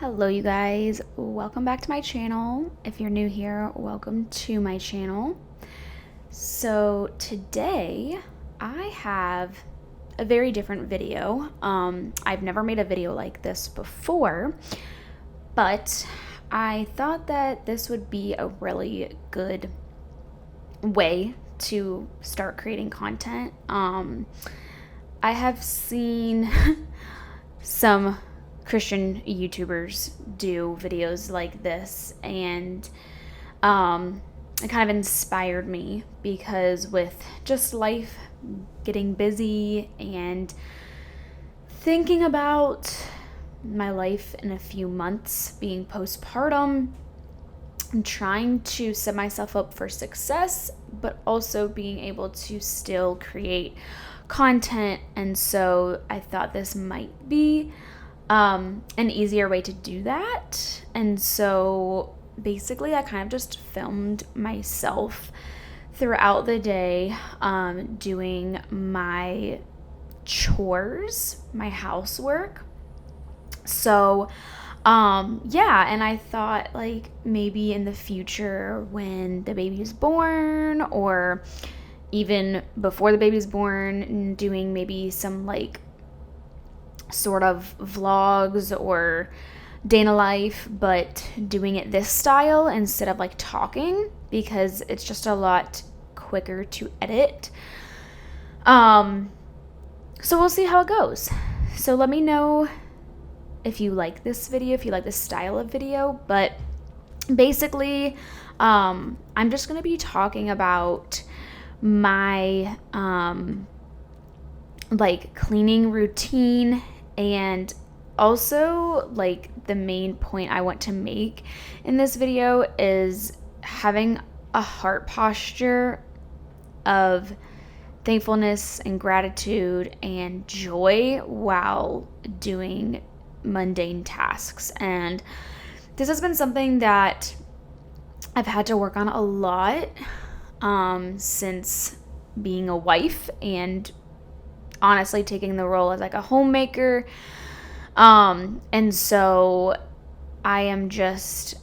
Hello you guys, welcome back to my channel. If you're new here, welcome to my channel. So today I have a very different video. I've never made a video like this before, but I thought that this would be a really good way to start creating content. I have seen some Christian YouTubers do videos like this, and it kind of inspired me because with just life getting busy and thinking about my life in a few months being postpartum and trying to set myself up for success, but also being able to still create content. And so I thought this might be an easier way to do that. And so basically I kind of just filmed myself throughout the day doing my chores, my housework. So yeah, and I thought like maybe in the future when the baby's born, or even before the baby's born, doing maybe some like sort of vlogs or day in a life, but doing it this style instead of like talking, because it's just a lot quicker to edit. So we'll see how it goes. So let me know if you like this video, if you like this style of video. But basically I'm just going to be talking about my like cleaning routine, and also like the main point I want to make in this video is having a heart posture of thankfulness and gratitude and joy while doing mundane tasks. And this has been something that I've had to work on a lot since being a wife and honestly taking the role as like a homemaker. And so I am just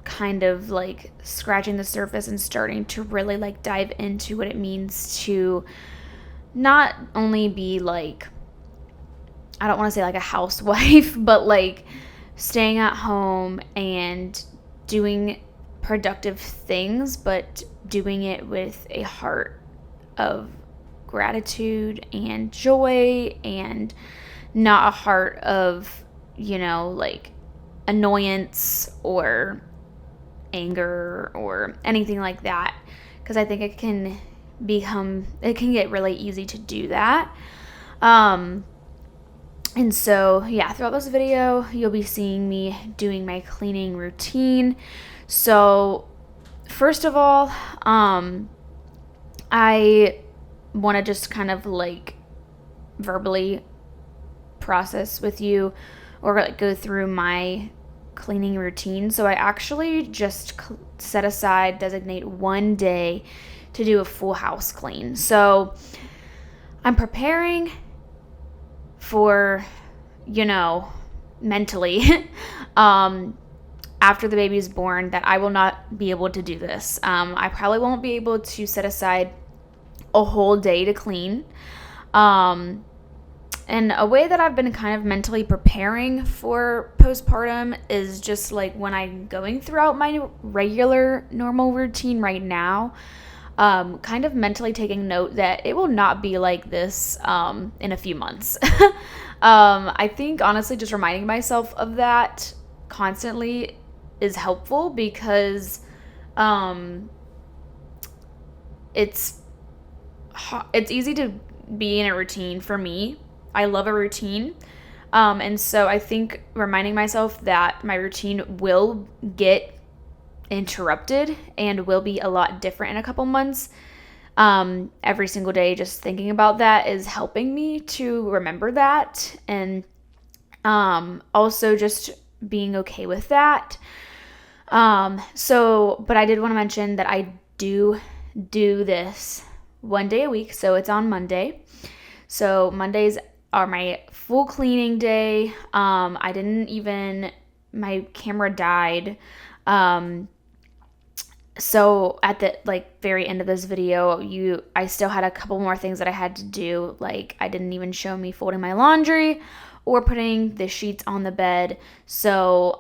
kind of like scratching the surface and starting to really like dive into what it means to not only be like, I don't want to say like a housewife, but like staying at home and doing productive things, but doing it with a heart of gratitude and joy, and not a heart of, like annoyance or anger or anything like that, because I think it can get really easy to do that. And so yeah, throughout this video you'll be seeing me doing my cleaning routine. So first of all, I want to just kind of like verbally process with you, or like go through my cleaning routine. So I actually just designate one day to do a full house clean. So I'm preparing for, mentally, after the baby's born, that I will not be able to do this. I probably won't be able to set aside a whole day to clean. And a way that I've been kind of mentally preparing for postpartum is just like when I'm going throughout my regular normal routine right now, kind of mentally taking note that it will not be like this in a few months. I think honestly just reminding myself of that constantly is helpful, because it's easy to be in a routine for me. I love a routine. And so I think reminding myself that my routine will get interrupted and will be a lot different in a couple months, every single day, just thinking about that is helping me to remember that. And also just being okay with that. But I did want to mention that I do this one day a week. So it's on Monday. So Mondays are my full cleaning day. I didn't even my camera died. So at the very end of this video, I still had a couple more things that I had to do. Like, I didn't even show me folding my laundry or putting the sheets on the bed. So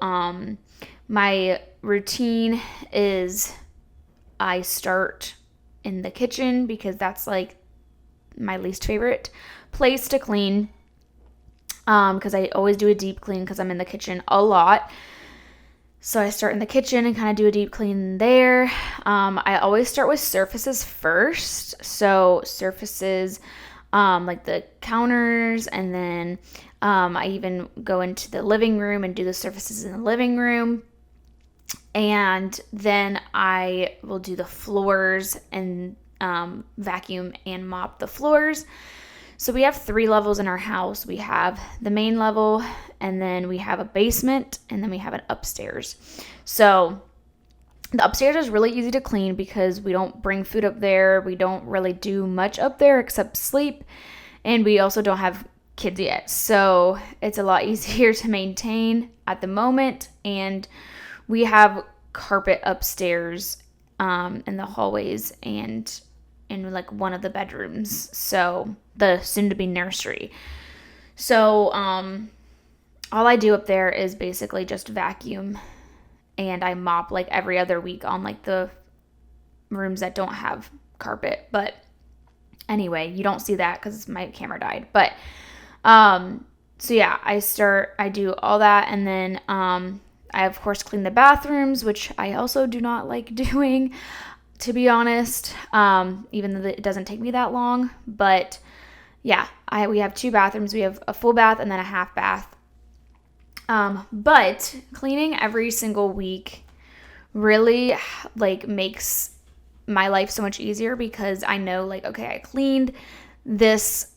my routine is I start in the kitchen because that's like my least favorite place to clean, because I always do a deep clean because I'm in the kitchen a lot. So I start in the kitchen and kind of do a deep clean there. I always start with surfaces first. So surfaces, like the counters, and then I even go into the living room and do the surfaces in the living room. And then I will do the floors and vacuum and mop the floors. So we have 3 levels in our house. We have the main level, and then we have a basement, and then we have an upstairs. So the upstairs is really easy to clean because we don't bring food up there. We don't really do much up there except sleep. And we also don't have kids yet. So it's a lot easier to maintain at the moment. And we have carpet upstairs in the hallways and in like one of the bedrooms. So the soon-to-be nursery. So all I do up there is basically just vacuum, and I mop like every other week on like the rooms that don't have carpet. But anyway, you don't see that because my camera died. But so yeah, I do all that, and then I of course clean the bathrooms, which I also do not like doing, to be honest, even though it doesn't take me that long. But yeah, we have 2 bathrooms. We have a full bath and then a half bath. But cleaning every single week really like makes my life so much easier because I know like, okay, I cleaned this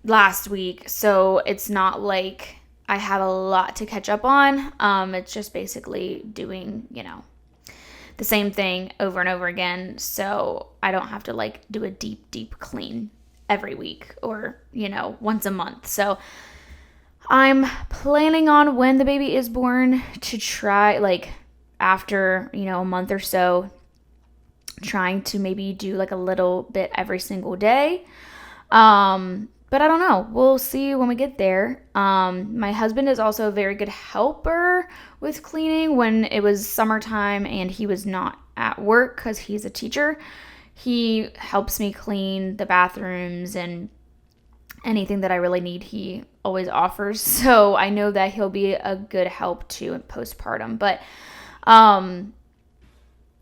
last week, so it's not like I have a lot to catch up on. It's just basically doing, the same thing over and over again. So I don't have to like do a deep clean every week or, once a month. So I'm planning on, when the baby is born, to try like after, a month or so, trying to maybe do like a little bit every single day. But I don't know. We'll see when we get there. My husband is also a very good helper with cleaning. When it was summertime and he was not at work because he's a teacher, he helps me clean the bathrooms and anything that I really need, he always offers. So I know that he'll be a good help too in postpartum. But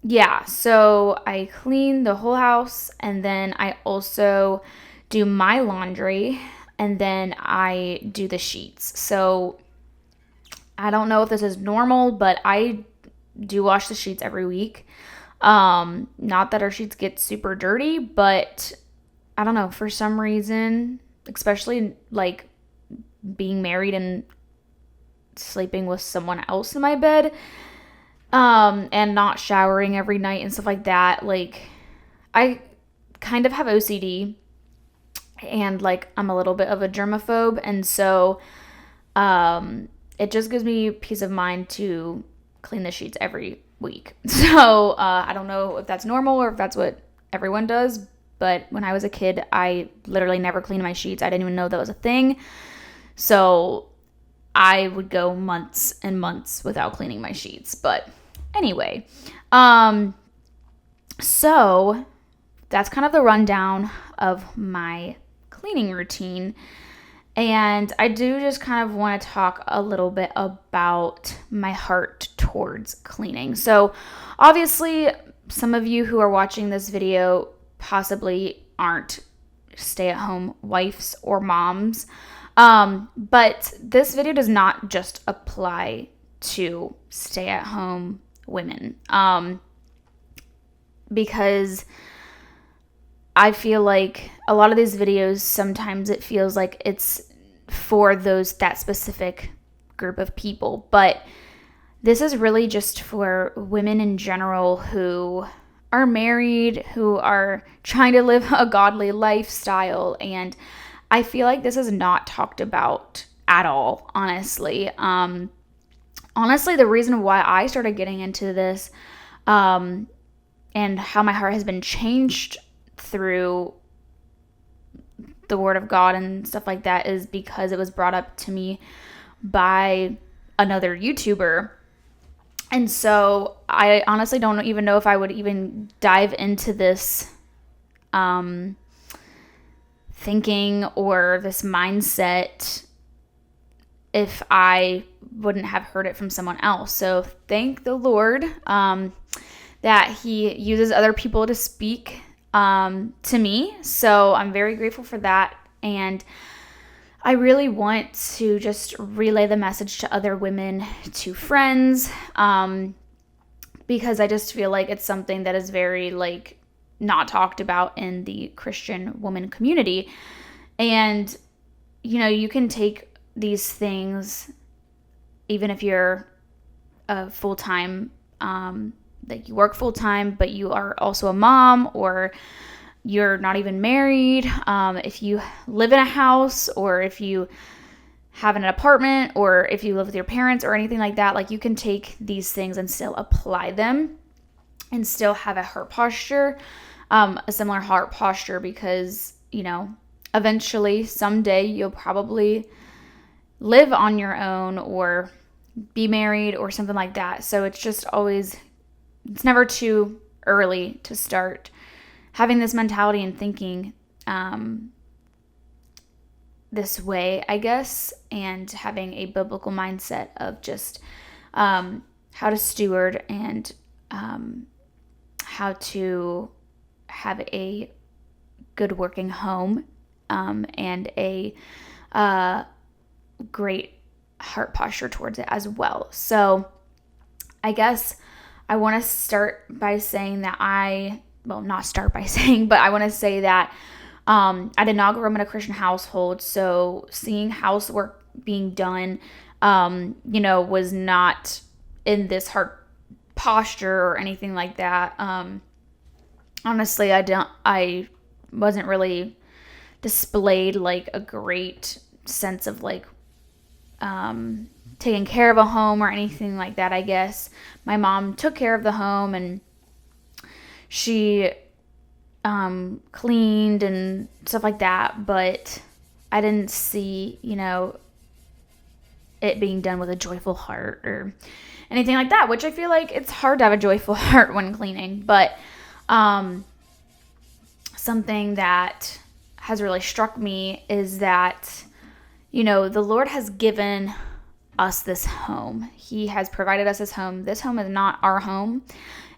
yeah, so I clean the whole house, and then I also do my laundry, and then I do the sheets. So I don't know if this is normal, but I do wash the sheets every week. Not that our sheets get super dirty, but I don't know, for some reason, especially like being married and sleeping with someone else in my bed, and not showering every night and stuff like that, like I kind of have OCD, and like I'm a little bit of a germaphobe, and so it just gives me peace of mind to clean the sheets every week. So I don't know if that's normal or if that's what everyone does, but when I was a kid, I literally never cleaned my sheets. I didn't even know that was a thing. So I would go months and months without cleaning my sheets. But anyway, so that's kind of the rundown of my cleaning routine. And I do just kind of want to talk a little bit about my heart towards cleaning. So obviously, some of you who are watching this video possibly aren't stay-at-home wives or moms. But this video does not just apply to stay-at-home women. Because I feel like a lot of these videos, sometimes it feels like it's for that specific group of people. But this is really just for women in general who are married, who are trying to live a godly lifestyle. And I feel like this is not talked about at all, honestly. honestly, the reason why I started getting into this, and how my heart has been changed through the Word of God and stuff like that, is because it was brought up to me by another YouTuber. And so I honestly don't even know if I would even dive into this thinking or this mindset if I wouldn't have heard it from someone else. So thank the Lord that He uses other people to speak to me. So I'm very grateful for that. And I really want to just relay the message to other women, to friends, because I just feel like it's something that is very not talked about in the Christian woman community. And, you can take these things, even if you're a full-time, you work full-time, but you are also a mom, or you're not even married, if you live in a house, or if you have an apartment, or if you live with your parents or anything like that, you can take these things and still apply them and still have a heart posture, a similar heart posture, because, eventually someday you'll probably live on your own or be married or something like that. So it's never too early to start having this mentality and thinking this way, I guess, and having a biblical mindset of just how to steward and how to have a good working home and a great heart posture towards it as well. So I guess I want to start by saying that I want to say that I did not grow up in a Christian household, so seeing housework being done, was not in this heart posture or anything like that. Honestly, I wasn't really displayed a great sense of taking care of a home or anything like that. I guess my mom took care of the home, and she cleaned and stuff like that, but I didn't see, it being done with a joyful heart or anything like that, which I feel like it's hard to have a joyful heart when cleaning. But something that has really struck me is that, the Lord has given us this home. He has provided us this home. This home is not our home.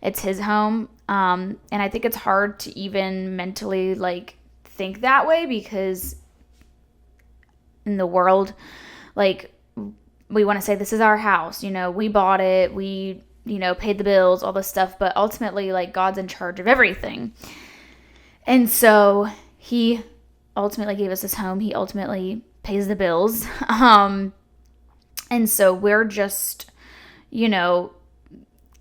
It's His home. And I think it's hard to even mentally think that way, because in the world, we want to say this is our house, we bought it, we, paid the bills, all this stuff, but ultimately God's in charge of everything. And so He ultimately gave us this home. He ultimately pays the bills. And so we're just,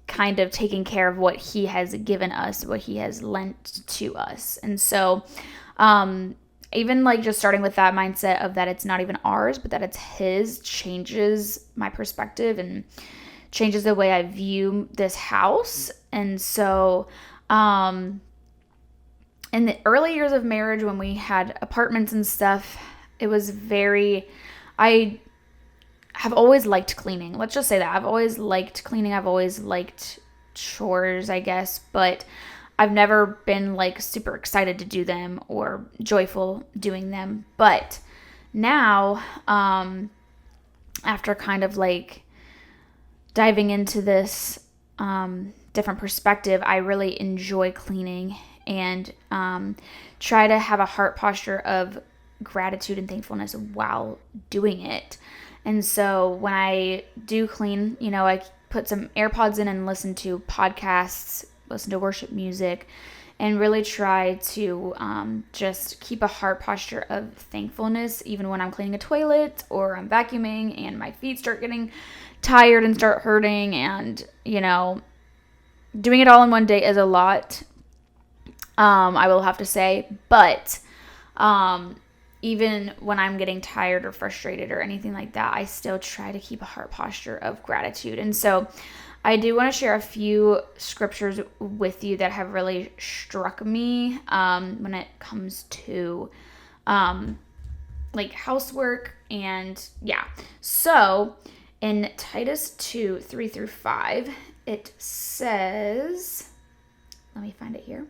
kind of taking care of what He has given us, what He has lent to us. And so, even just starting with that mindset of that it's not even ours, but that it's His, changes my perspective and changes the way I view this house. And so, in the early years of marriage, when we had apartments and stuff, it was I have always liked cleaning. Let's just say that. I've always liked cleaning. I've always liked chores, I guess, but I've never been super excited to do them or joyful doing them. But now, after kind of diving into this different perspective, I really enjoy cleaning and try to have a heart posture of gratitude and thankfulness while doing it. And so when I do clean, I put some AirPods in and listen to podcasts, listen to worship music, and really try to just keep a heart posture of thankfulness, even when I'm cleaning a toilet or I'm vacuuming and my feet start getting tired and start hurting. And, doing it all in one day is a lot, I will have to say. But even when I'm getting tired or frustrated or anything like that, I still try to keep a heart posture of gratitude. And so I do want to share a few scriptures with you that have really struck me when it comes to like housework. And yeah, so in Titus 2, 3 through 5, it says, let me find it here.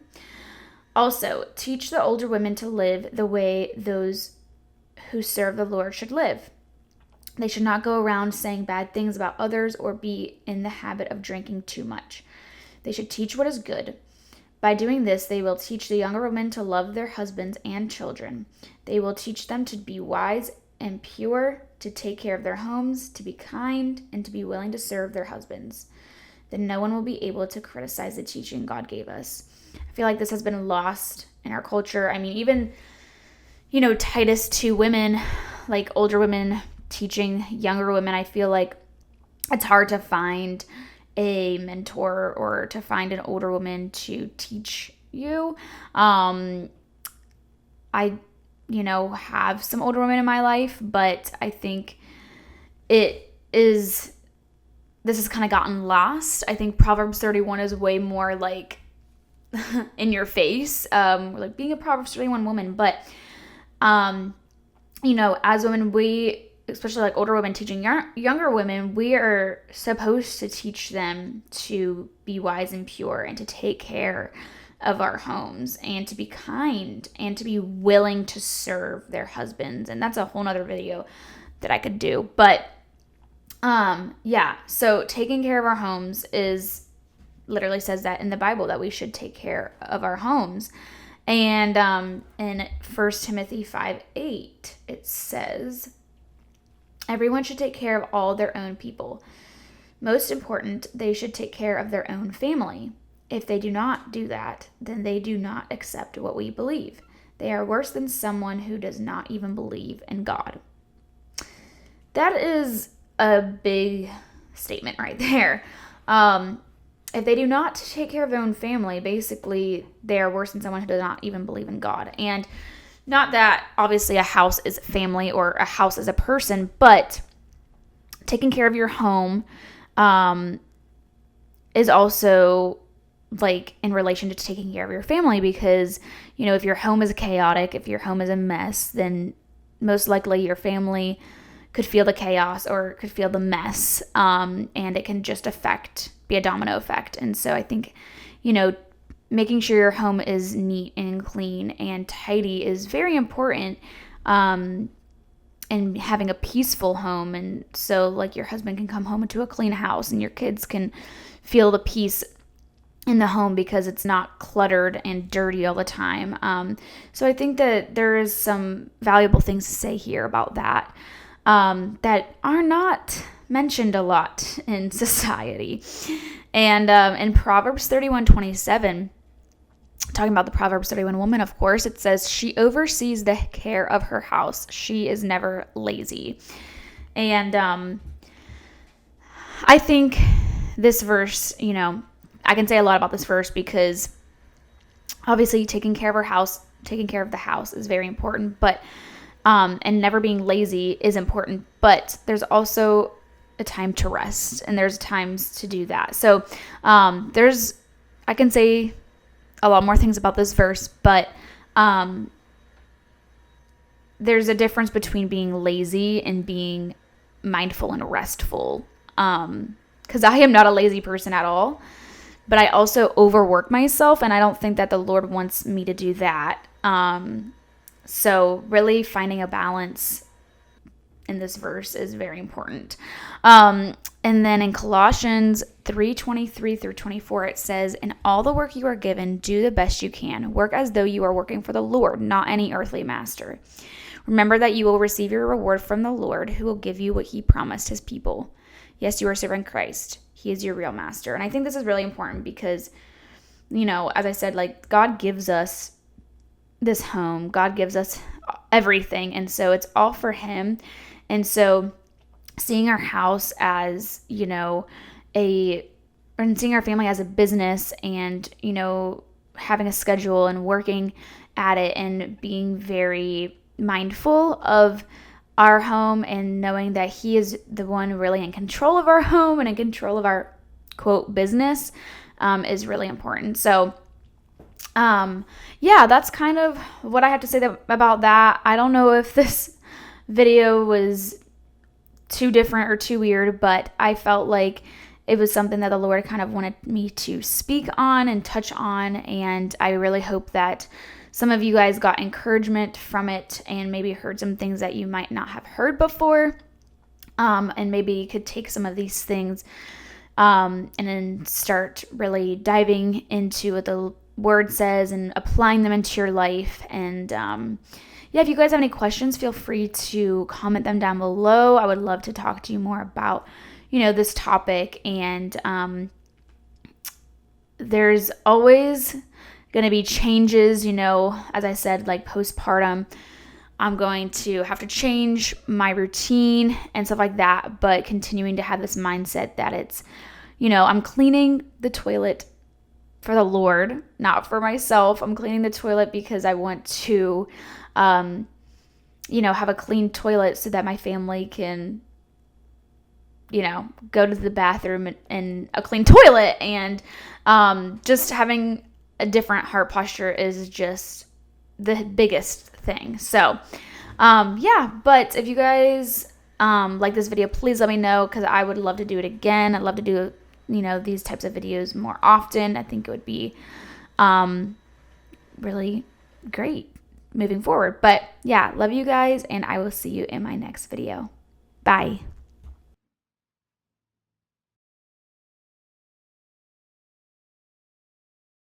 Also, teach the older women to live the way those who serve the Lord should live. They should not go around saying bad things about others or be in the habit of drinking too much. They should teach what is good. By doing this, they will teach the younger women to love their husbands and children. They will teach them to be wise and pure, to take care of their homes, to be kind, and to be willing to serve their husbands. Then no one will be able to criticize the teaching God gave us. I feel like this has been lost in our culture. I mean, even, Titus 2 women, like older women teaching younger women, I feel like it's hard to find a mentor or to find an older woman to teach you. I have some older women in my life, but I think this has kind of gotten lost. I think Proverbs 31 is way more like in your face, like being a Proverbs 31 woman. But, as women, especially like older women teaching younger women, we are supposed to teach them to be wise and pure and to take care of our homes and to be kind and to be willing to serve their husbands. And that's a whole nother video that I could do. But so taking care of our homes literally says that in the Bible, that we should take care of our homes. And in 1 Timothy 5:8, it says, everyone should take care of all their own people. Most important, they should take care of their own family. If they do not do that, then they do not accept what we believe. They are worse than someone who does not even believe in God. That is a big statement right there. If they do not take care of their own family, basically they are worse than someone who does not even believe in God. And not that obviously a house is family or a house is a person, but taking care of your home is also like in relation to taking care of your family, because, if your home is chaotic, if your home is a mess, then most likely your family could feel the chaos or could feel the mess, and it can just be a domino effect. And so I think, making sure your home is neat and clean and tidy is very important, and having a peaceful home. And so like your husband can come home to a clean house and your kids can feel the peace in the home because it's not cluttered and dirty all the time. So I think that there is some valuable things to say here about that, that are not mentioned a lot in society. And in Proverbs 31:27, talking about the Proverbs 31 woman, of course, it says, she oversees the care of her house. She is never lazy. And I think this verse, I can say a lot about this verse because obviously taking care of the house is very important, but and never being lazy is important, but there's also a time to rest and there's times to do that. So I can say a lot more things about this verse, but there's a difference between being lazy and being mindful and restful. Because I am not a lazy person at all, but I also overwork myself, and I don't think that the Lord wants me to do that. So really finding a balance in this verse is very important. And then in Colossians 3:23 through 24, it says, in all the work you are given, do the best you can. Work as though you are working for the Lord, not any earthly master. Remember that you will receive your reward from the Lord, who will give you what he promised his people. Yes, you are serving Christ. He is your real master. And I think this is really important because, as I said, like God gives us this home. God gives us everything. And so it's all for him. And so seeing our house as, seeing our family as a business and, having a schedule and working at it and being very, mindful of our home and knowing that He is the one really in control of our home and in control of our, quote, business is really important. So, yeah, that's kind of what I have to say about that. I don't know if this video was too different or too weird, but I felt like it was something that the Lord kind of wanted me to speak on and touch on, and I really hope that some of you guys got encouragement from it and maybe heard some things that you might not have heard before, and maybe you could take some of these things and then start really diving into what the Word says and applying them into your life. And yeah, if you guys have any questions, feel free to comment them down below. I would love to talk to you more about, this topic. And there's always going to be changes, as I said, like postpartum. I'm going to have to change my routine and stuff like that, but continuing to have this mindset that it's, I'm cleaning the toilet for the Lord, not for myself. I'm cleaning the toilet because I want to, have a clean toilet so that my family can, go to the bathroom and a clean toilet. And just having a different heart posture is just the biggest thing. So, yeah, but if you guys like this video, please let me know, because I would love to do it again. I'd love to do these types of videos more often. I think it would be really great moving forward. But yeah, love you guys, and I will see you in my next video. Bye.